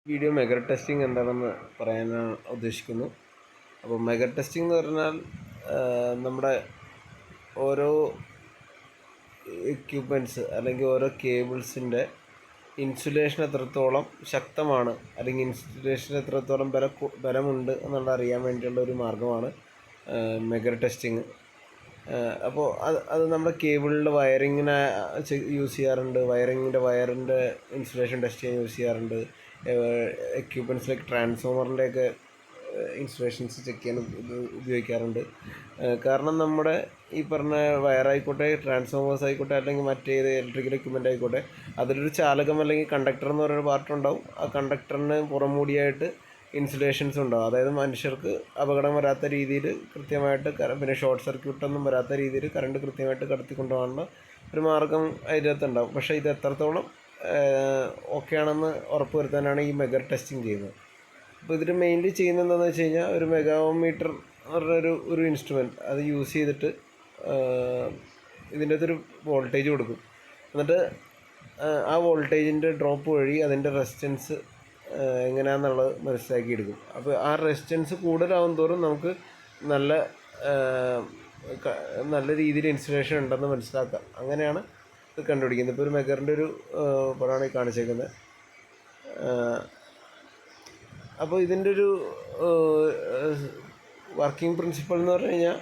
Video megger testing എന്താണെന്ന് പറയാനാണ് ഉദ്ദേശിക്കുന്നു. അപ്പോൾ മെഗർ ടെസ്റ്റിംഗ് എന്ന് പറഞ്ഞാൽ നമ്മുടെ ഓരോ എക്യുപ്മെൻറ്റ്സ് അല്ലെങ്കിൽ ഓരോ കേബിൾസിൻ്റെ ഇൻസുലേഷൻ എത്രത്തോളം ശക്തമാണ് അല്ലെങ്കിൽ ഇൻസുലേഷൻ എത്രത്തോളം ബലമുണ്ട് എന്നുള്ള അറിയാൻ വേണ്ടിയുള്ള ഒരു മാർഗ്ഗമാണ് മെഗർ ടെസ്റ്റിംഗ്. അപ്പോൾ അത് നമ്മുടെ കേബിളിൻ്റെ വയറിങ്ങിന് യൂസ് ചെയ്യാറുണ്ട്. വയറിൻ്റെ ഇൻസുലേഷൻ ടെസ്റ്റ് ചെയ്യാൻ യൂസ് ചെയ്യാറുണ്ട്. എക്യുപ്മെൻറ്റ്സിലേക്ക് ട്രാൻസ്ഫോമറിൻ്റെയൊക്കെ ഇൻസുലേഷൻസ് ചെക്ക് ചെയ്യാൻ ഇത് ഉപയോഗിക്കാറുണ്ട്. കാരണം നമ്മുടെ ഈ പറഞ്ഞ വയറായിക്കോട്ടെ, ട്രാൻസ്ഫോമേഴ്സ് ആയിക്കോട്ടെ, അല്ലെങ്കിൽ മറ്റേത് ഇലക്ട്രിക്കൽ എക്യുപ്മെൻ്റ് ആയിക്കോട്ടെ, അതിലൊരു ചാലകം അല്ലെങ്കിൽ കണ്ടക്ടർ എന്ന് പറയുന്ന പാർട്ടുണ്ടാവും. ആ കണ്ടക്ടറിന് പുറംമൂടിയായിട്ട് ഇൻസുലേഷൻസ് ഉണ്ടാവും. അതായത് മനുഷ്യർക്ക് അപകടം വരാത്ത രീതിയിൽ കൃത്യമായിട്ട് പിന്നെ ഷോർട്ട് സർക്യൂട്ടൊന്നും വരാത്ത രീതിയിൽ കറണ്ട് കൃത്യമായിട്ട് കടത്തിക്കൊണ്ടുപോകാനുള്ള ഒരു മാർഗം അതിനകത്തുണ്ടാവും. പക്ഷേ ഇത് എത്രത്തോളം ഓക്കെ ആണെന്ന് ഉറപ്പ് വരുത്താനാണ് ഈ മെഗർ ടെസ്റ്റിംഗ് ചെയ്യുന്നത്. അപ്പോൾ ഇതിൽ മെയിൻലി ചെയ്യുന്നത് എന്താണെന്ന് വെച്ച് കഴിഞ്ഞാൽ ഒരു മെഗാമീറ്റർ എന്ന് പറഞ്ഞൊരു ഇൻസ്ട്രുമെൻറ്റ് അത് യൂസ് ചെയ്തിട്ട് ഇതിൻ്റെ അകത്തൊരു വോൾട്ടേജ് കൊടുക്കും. എന്നിട്ട് ആ വോൾട്ടേജിൻ്റെ ഡ്രോപ്പ് വഴി അതിൻ്റെ റെസിസ്റ്റൻസ് എങ്ങനെയാണെന്നുള്ളത് മനസ്സിലാക്കിയെടുക്കും. അപ്പോൾ ആ റെസിസ്റ്റൻസ് കൂടുതലാവും തോറും നമുക്ക് നല്ല രീതിയിൽ ഇൻസുലേഷൻ ഉണ്ടെന്ന് മനസ്സിലാക്കാം. അങ്ങനെയാണ് ഇത് കണ്ടുപിടിക്കുന്നത്. ഇപ്പോൾ ഒരു മെഗറിൻ്റെ ഒരു പടമാണ് ഈ കാണിച്ചേക്കുന്നത്. അപ്പോൾ ഇതിൻ്റെ ഒരു വർക്കിംഗ് പ്രിൻസിപ്പൾ എന്ന് പറഞ്ഞു കഴിഞ്ഞാൽ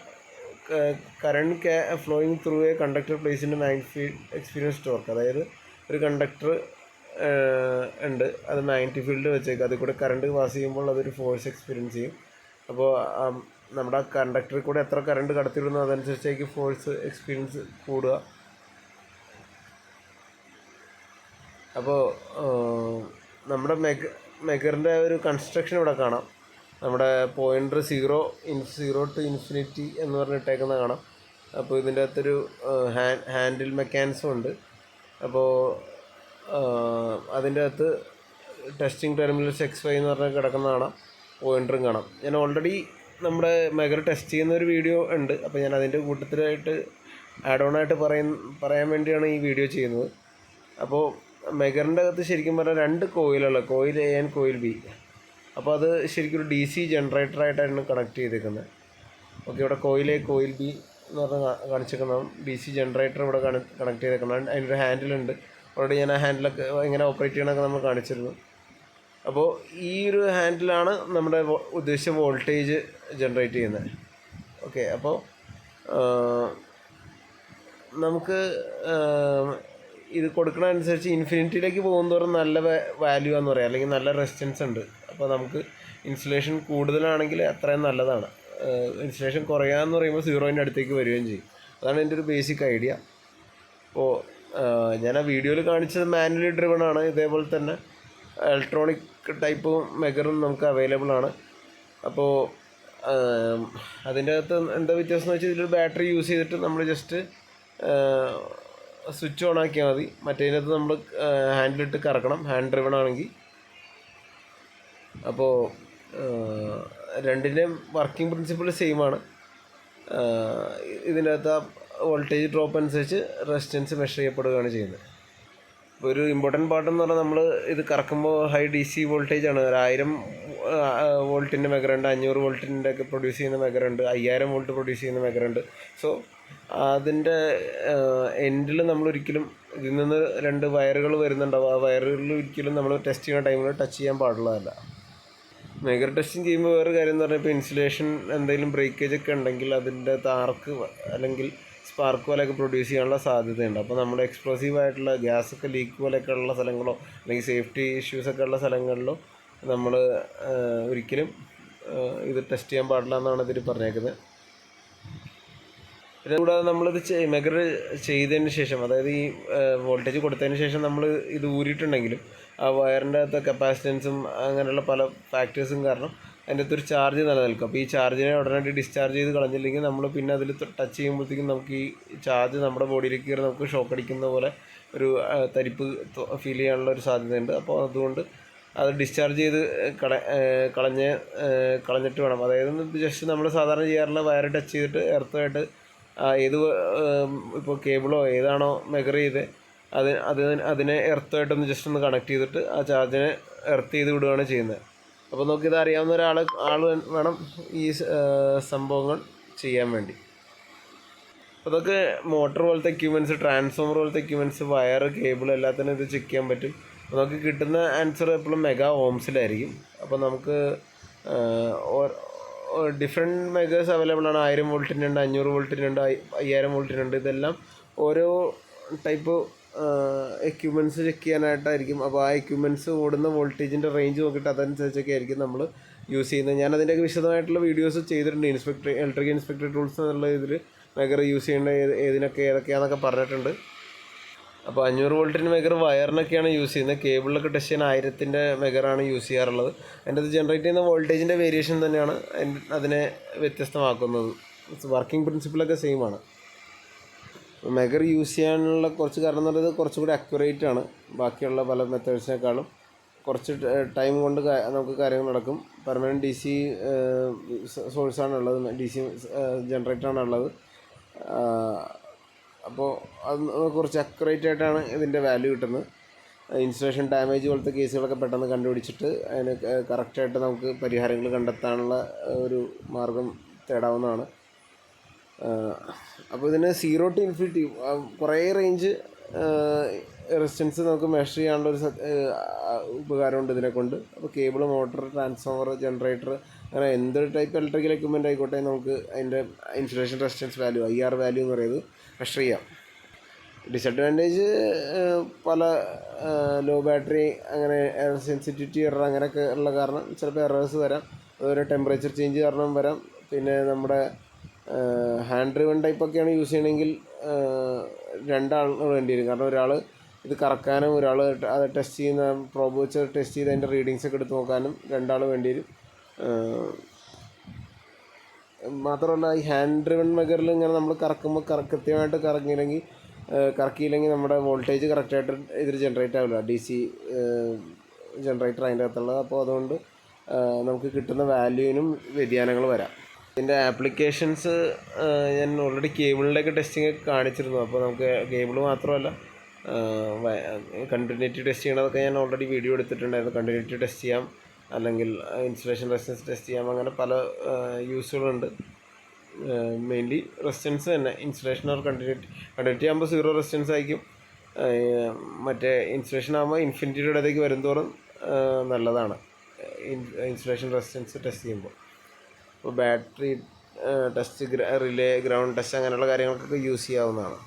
current flowing through A conductor place in magnetic experience torque. അതായത് ഒരു കണ്ടക്ടർ ഉണ്ട്, അത് മാഗ്നറ്റിക് ഫീൽഡ് വെച്ചേക്കുക, അതിൽ കൂടെ കറണ്ട് പാസ് ചെയ്യുമ്പോൾ അതൊരു ഫോഴ്സ് എക്സ്പീരിയൻസ് ചെയ്യും. അപ്പോൾ നമ്മുടെ ആ കണ്ടക്ടറിൽ കൂടെ എത്ര കറണ്ട് കടത്തിവിടുന്നു അതനുസരിച്ചേക്ക് ഫോഴ്സ് എക്സ്പീരിയൻസ് കൂടുക. അപ്പോൾ നമ്മുടെ മെഗറിൻ്റെ ഒരു കൺസ്ട്രക്ഷൻ ഇവിടെ കാണാം. നമ്മുടെ പോയിൻ്റർ 0 to ഇൻഫിനിറ്റി എന്ന് പറഞ്ഞിട്ടേക്കുന്ന കാണാം. അപ്പോൾ ഇതിൻ്റെ അകത്തൊരു ഹാൻഡിൽ മെക്കാനിസം ഉണ്ട്. അപ്പോൾ അതിൻ്റെ അകത്ത് ടെസ്റ്റിംഗ് ടെർമിനൽസ് XY എന്ന് പറഞ്ഞാൽ കിടക്കുന്ന കാണാം. പോയിൻ്ററും കാണാം. ഞാൻ ഓൾറെഡി നമ്മുടെ മെഗർ ടെസ്റ്റ് ചെയ്യുന്ന ഒരു വീഡിയോ ഉണ്ട്. അപ്പോൾ ഞാൻ അതിൻ്റെ കൂട്ടത്തിലായിട്ട് ആഡ് ഓൺ ആയിട്ട് പറയാൻ വേണ്ടിയാണ് ഈ വീഡിയോ ചെയ്യുന്നത്. അപ്പോൾ മെഗറിൻ്റെ അകത്ത് ശരിക്കും പറഞ്ഞാൽ 2 കോയിലുള്ള coil A and coil B. അപ്പോൾ അത് ശരിക്കും ഒരു DC ജനറേറ്ററായിട്ടാണ് കണക്ട് ചെയ്തേക്കുന്നത്. ഓക്കെ, ഇവിടെ കോയിൽ A കോയിൽ B എന്ന് പറഞ്ഞാൽ കാണിച്ചേക്കുന്നതാണ്. DC ജനറേറ്റർ ഇവിടെ കണക്ട് ചെയ്തേക്കുന്നത്. അതിനൊരു ഹാൻഡിലുണ്ട്. ഓൾറെഡി ഞാൻ ആ ഹാൻഡിലൊക്കെ എങ്ങനെ ഓപ്പറേറ്റ് ചെയ്യണമൊക്കെ നമ്മൾ കാണിച്ചിരുന്നു. അപ്പോൾ ഈ ഒരു ഹാൻഡിലാണ് നമ്മുടെ ഉദ്ദേശിച്ച വോൾട്ടേജ് ജനറേറ്റ് ചെയ്യുന്നത്. ഓക്കെ, അപ്പോൾ നമുക്ക് ഇത് കൊടുക്കണ അനുസരിച്ച് ഇൻഫിനിറ്റിയിലേക്ക് പോകുന്നതോറും നല്ല വാല്യൂ എന്ന് പറയാം, അല്ലെങ്കിൽ നല്ല റെസിസ്റ്റൻസ് ഉണ്ട്. അപ്പോൾ നമുക്ക് ഇൻസുലേഷൻ കൂടുതലാണെങ്കിൽ അത്രയും നല്ലതാണ്. ഇൻസുലേഷൻ കുറയാമെന്ന് പറയുമ്പോൾ 0ൻ്റെ അടുത്തേക്ക് വരികയും ചെയ്യും. അതാണ് എൻ്റെ ഒരു ബേസിക് ഐഡിയ. അപ്പോൾ ഞാൻ ആ വീഡിയോയിൽ കാണിച്ചത് മാനുവലി ഡ്രിവൺ ആണ്. ഇതേപോലെ തന്നെ ഇലക്ട്രോണിക് ടൈപ്പ് മെഗറും നമുക്ക് അവൈലബിൾ ആണ്. അപ്പോൾ അതിൻ്റെ അകത്ത് എന്താ വ്യത്യാസം എന്ന് വെച്ചാൽ ഇതിലൊരു ബാറ്ററി യൂസ് ചെയ്തിട്ട് നമ്മൾ ജസ്റ്റ് സ്വിച്ച് ഓൺ ആക്കിയാൽ മതി. മറ്റേതിനകത്ത് നമ്മൾ ഹാൻഡിലിട്ട് കറക്കണം, ഹാൻഡ് ഡ്രിവൺ ആണെങ്കിൽ. അപ്പോൾ രണ്ടിൻ്റെയും വർക്കിംഗ് പ്രിൻസിപ്പിൾ സെയിം ആണ്. ഇതിൻ്റെ അകത്ത് വോൾട്ടേജ് ഡ്രോപ്പ് അനുസരിച്ച് റെസിസ്റ്റൻസ് മെഷർ ചെയ്യപ്പെടുകയാണ് ചെയ്യുന്നത്. ഇപ്പോൾ ഒരു ഇമ്പോർട്ടൻറ്റ് പാർട്ടെന്ന് പറഞ്ഞാൽ നമ്മൾ ഇത് കറക്കുമ്പോൾ ഹൈ DC വോൾട്ടേജാണ്. 1000 വോൾട്ടിൻ്റെ മെഗറുണ്ട്, 500 വോൾട്ടിൻ്റെ ഒക്കെ പ്രൊഡ്യൂസ് ചെയ്യുന്ന മെഗറുണ്ട്, 5000 വോൾട്ട് പ്രൊഡ്യൂസ് ചെയ്യുന്ന മെഗറുണ്ട്. സോ അതിൻ്റെ എൻഡിൽ നമ്മളൊരിക്കലും ഇതിൽ നിന്ന് 2 വയറുകൾ വരുന്നുണ്ടാവും. ആ വയറുകളിൽ ഒരിക്കലും നമ്മൾ ടെസ്റ്റ് ചെയ്യുന്ന ടൈമിൽ ടച്ച് ചെയ്യാൻ പാടുള്ളതല്ല. മെഗർ ടെസ്റ്റിംഗ് ചെയ്യുമ്പോൾ വേറെ കാര്യം എന്ന് പറഞ്ഞാൽ ഇപ്പോൾ ഇൻസുലേഷൻ എന്തെങ്കിലും ബ്രേക്കേജ് ഒക്കെ ഉണ്ടെങ്കിൽ അതിൻ്റെ ആർക്ക് അല്ലെങ്കിൽ സ്പാർക്ക് പോലെയൊക്കെ പ്രൊഡ്യൂസ് ചെയ്യാനുള്ള സാധ്യതയുണ്ട്. അപ്പോൾ നമ്മുടെ എക്സ്പ്ലോസീവ് ആയിട്ടുള്ള ഗ്യാസൊക്കെ ലീക്ക് പോലെയൊക്കെ ഉള്ള സ്ഥലങ്ങളോ അല്ലെങ്കിൽ സേഫ്റ്റി ഇഷ്യൂസൊക്കെ ഉള്ള സ്ഥലങ്ങളിലോ നമ്മൾ ഒരിക്കലും ഇത് ടെസ്റ്റ് ചെയ്യാൻ പാടില്ല എന്നാണ് ഇതിൽ പറഞ്ഞേക്കുന്നത്. പിന്നെ കൂടാതെ നമ്മളിത് മെഗർ ചെയ്തതിന് ശേഷം, അതായത് ഈ വോൾട്ടേജ് കൊടുത്തതിന് ശേഷം നമ്മൾ ഇത് ഊരിയിട്ടുണ്ടെങ്കിലും ആ വയറിൻ്റെ അകത്ത് കപ്പാസിറ്റൻസും അങ്ങനെയുള്ള പല ഫാക്ടേഴ്സും കാരണം അതിൻ്റെ അകത്തൊരു ചാർജ് നിലനിൽക്കും. അപ്പോൾ ഈ ചാർജിനെ ഉടനടി ഡിസ്ചാർജ് ചെയ്ത് കളഞ്ഞില്ലെങ്കിൽ നമ്മൾ പിന്നെ അതിൽ ടച്ച് ചെയ്യുമ്പോഴത്തേക്കും നമുക്ക് ഈ ചാർജ് നമ്മുടെ ബോഡിയിലേക്ക് കയറി നമുക്ക് ഷോക്ക് അടിക്കുന്ന പോലെ ഒരു തരിപ്പ് ഫീൽ ചെയ്യാനുള്ള ഒരു സാധ്യതയുണ്ട്. അപ്പോൾ അതുകൊണ്ട് അത് ഡിസ്ചാർജ് ചെയ്ത് കളഞ്ഞിട്ട് വേണം. അതായത് ജസ്റ്റ് നമ്മൾ സാധാരണ ചെയ്യാറുള്ള വയർ ടച്ച് ചെയ്തിട്ട് എർത്തുമായിട്ട് ഏത് ഇപ്പോൾ കേബിളോ ഏതാണോ മെഗർ ചെയ്ത് അതിനെ എർത്തുമായിട്ടൊന്ന് ജസ്റ്റ് ഒന്ന് കണക്ട് ചെയ്തിട്ട് ആ ചാർജിനെ എർത്ത് ചെയ്ത് വിടുകയാണ് ചെയ്യുന്നത്. അപ്പോൾ നമുക്കിത് അറിയാവുന്ന ആൾ വേണം ഈ സംഭവങ്ങൾ ചെയ്യാൻ വേണ്ടി. അപ്പോൾ അതൊക്കെ മോട്ടർ പോലത്തെ എക്യുപ്മെൻറ്റ്സ്, ട്രാൻസ്ഫോമർ പോലത്തെ എക്യുപ്മെൻറ്റ്സ്, വയർ, കേബിൾ എല്ലാത്തിനും ഇത് ചെക്ക് ചെയ്യാൻ പറ്റും. അപ്പോൾ നമുക്ക് കിട്ടുന്ന ആൻസർ എപ്പോഴും മെഗാ ഓംസിലായിരിക്കും. അപ്പോൾ നമുക്ക് ഡിഫറെൻറ്റ് മെഗേഴ്സ് അവൈലബിൾ ആണ്. 1000 വോൾട്ടിനുണ്ട്, 500 വോൾട്ടിനുണ്ട്, 5000 വോൾട്ടിനുണ്ട്. ഇതെല്ലാം ഓരോ ടൈപ്പ് എക്യുപ്മെൻറ്റ്സ് ചെക്ക് ചെയ്യാനായിട്ടായിരിക്കും. അപ്പോൾ ആ എക്യുപ്മെൻറ്റ്സ് ഓടുന്ന വോൾട്ടേജിൻ്റെ റേഞ്ച് നോക്കിയിട്ട് അതനുസരിച്ചൊക്കെ ആയിരിക്കും നമ്മൾ യൂസ് ചെയ്യുന്നത്. ഞാൻ അതിൻ്റെയൊക്കെ വിശദമായിട്ടുള്ള വീഡിയോസ് ചെയ്തിട്ടുണ്ട്. ഇലക്ട്രിക് ഇൻസ്പെക്ടർ ടൂൾസ് എന്നുള്ള ഇതിൽ മെഗർ യൂസ് ചെയ്യേണ്ട ഏതൊക്കെയാണെന്നൊക്കെ പറഞ്ഞിട്ടുണ്ട്. അപ്പോൾ 500 വോൾട്ടിൻ്റെ മെഗർ വയറിനൊക്കെയാണ് യൂസ് ചെയ്യുന്നത്. കേബിളിലൊക്കെ ടെസ്റ്റ് ചെയ്യാൻ 1000-ൻ്റെ മെഗറാണ് യൂസ് ചെയ്യാറുള്ളത്. അതിൻ്റെ അത് ജനറേറ്റ് ചെയ്യുന്ന വോൾട്ടേജിൻ്റെ വേരിയേഷൻ തന്നെയാണ് അതിനെ വ്യത്യസ്തമാക്കുന്നത്. വർക്കിംഗ് പ്രിൻസിപ്പിളൊക്കെ സെയിം ആണ്. മെഗർ യൂസ് ചെയ്യാനുള്ള കുറച്ച് കാരണം എന്ന് പറയുന്നത് കുറച്ചുകൂടി അക്യുറേറ്റ് ആണ്. ബാക്കിയുള്ള പല മെത്തേഡ്സിനേക്കാളും കുറച്ച് ടൈം കൊണ്ട് നമുക്ക് കാര്യങ്ങൾ നടക്കും. Permanent DC സോഴ്സാണുള്ളത്, DC ജനറേറ്ററാണുള്ളത്. അപ്പോൾ അത് കുറച്ച് അക്യുറേറ്റ് ആയിട്ടാണ് ഇതിൻ്റെ വാല്യൂ കിട്ടുന്നത്. ഇൻസുലേഷൻ ഡാമേജ് പോലത്തെ കേസുകളൊക്കെ പെട്ടെന്ന് കണ്ടുപിടിച്ചിട്ട് അതിന് കറക്റ്റായിട്ട് നമുക്ക് പരിഹാരങ്ങൾ കണ്ടെത്താനുള്ള ഒരു മാർഗം തേടാവുന്നതാണ്. അപ്പോൾ ഇതിന് 0 to infinity കുറേ റേഞ്ച് റെസിസ്റ്റൻസ് നമുക്ക് മെഷർ ചെയ്യാനുള്ളൊരു ഉപകാരമുണ്ട് ഇതിനെക്കൊണ്ട്. അപ്പോൾ കേബിൾ, മോട്ടർ, ട്രാൻസ്ഫോമർ, ജനറേറ്റർ, അങ്ങനെ എന്തൊരു ടൈപ്പ് ഇലക്ട്രിക്കൽ എക്യുപ്മെൻ്റ് ആയിക്കോട്ടെ നമുക്ക് അതിൻ്റെ insulation resistance value, IR value എന്ന് പറയുന്നത് മെഷർ ചെയ്യാം. ഡിസഡ്വാൻറ്റേജ് പല ലോ ബാറ്ററി, അങ്ങനെ സെൻസിറ്റിവിറ്റി എറർ അങ്ങനെയൊക്കെ ഉള്ള കാരണം ചിലപ്പോൾ എറേഴ്സ് വരാം. അതുപോലെ ടെമ്പറേച്ചർ ചേഞ്ച് കാരണം വരാം. പിന്നെ നമ്മുടെ ഹാൻഡ് ഡ്രിവൺ ടൈപ്പൊക്കെയാണ് യൂസ് ചെയ്യണമെങ്കിൽ 2 ആൾ വേണ്ടി വരും. കാരണം ഒരാൾ ഇത് കറക്കാനും ഒരാൾ അത് ടെസ്റ്റ് ചെയ്യുന്ന പ്രോബ് വെച്ച് ടെസ്റ്റ് ചെയ്ത് അതിൻ്റെ റീഡിങ്സ് ഒക്കെ എടുത്ത് നോക്കാനും 2 ആൾ വേണ്ടി വരും. മാത്രമല്ല ഈ ഹാൻഡ് ഡ്രിവൺ മെഗറിൽ ഇങ്ങനെ നമ്മൾ കറക്കുമ്പോൾ കൃത്യമായിട്ട് കറക്കിയില്ലെങ്കിൽ നമ്മുടെ വോൾട്ടേജ് കറക്റ്റായിട്ട് ഇതിൽ ജനറേറ്റ് ആവില്ല. DC ജനറേറ്റർ അതിൻ്റെ അകത്തുള്ളത്. അപ്പോൾ അതുകൊണ്ട് നമുക്ക് കിട്ടുന്ന വാല്യൂവിനും വ്യതിയാനങ്ങൾ വരാം. ഇതിൻ്റെ ആപ്ലിക്കേഷൻസ് ഞാൻ ഓൾറെഡി കേബിളിൻ്റെയൊക്കെ ടെസ്റ്റിംഗ് കാണിച്ചിരുന്നു. അപ്പോൾ നമുക്ക് കേബിൾ മാത്രമല്ല കണ്ടിന്യൂറ്റി ടെസ്റ്റ് ചെയ്യണതൊക്കെ ഞാൻ ഓൾറെഡി വീഡിയോ എടുത്തിട്ടുണ്ടായിരുന്നു. കണ്ടിന്യൂറ്റി ടെസ്റ്റ് ചെയ്യാം, അല്ലെങ്കിൽ ഇൻസുലേഷൻ റെസിസ്റ്റൻസ് ടെസ്റ്റ് ചെയ്യാം. അങ്ങനെ പല യൂസുകളുണ്ട്. മെയിൻലി റെസിസ്റ്റൻസ് തന്നെ, ഇൻസുലേഷൻ ഓർ കണ്ടിന്യൂറ്റി ആകുമ്പോൾ 0 റെസിസ്റ്റൻസ് ആയിരിക്കും. മറ്റേ ഇൻസുലേഷൻ ആകുമ്പോൾ ഇൻഫിനിറ്റിയുടെ ഇടത്തേക്ക് വരുന്തോറും നല്ലതാണ് ഇൻസുലേഷൻ റെസിസ്റ്റൻസ് ടെസ്റ്റ് ചെയ്യുമ്പോൾ. അപ്പോൾ battery test, relay, ground test അങ്ങനെയുള്ള കാര്യങ്ങൾക്കൊക്കെ യൂസ് ചെയ്യാവുന്നതാണ്.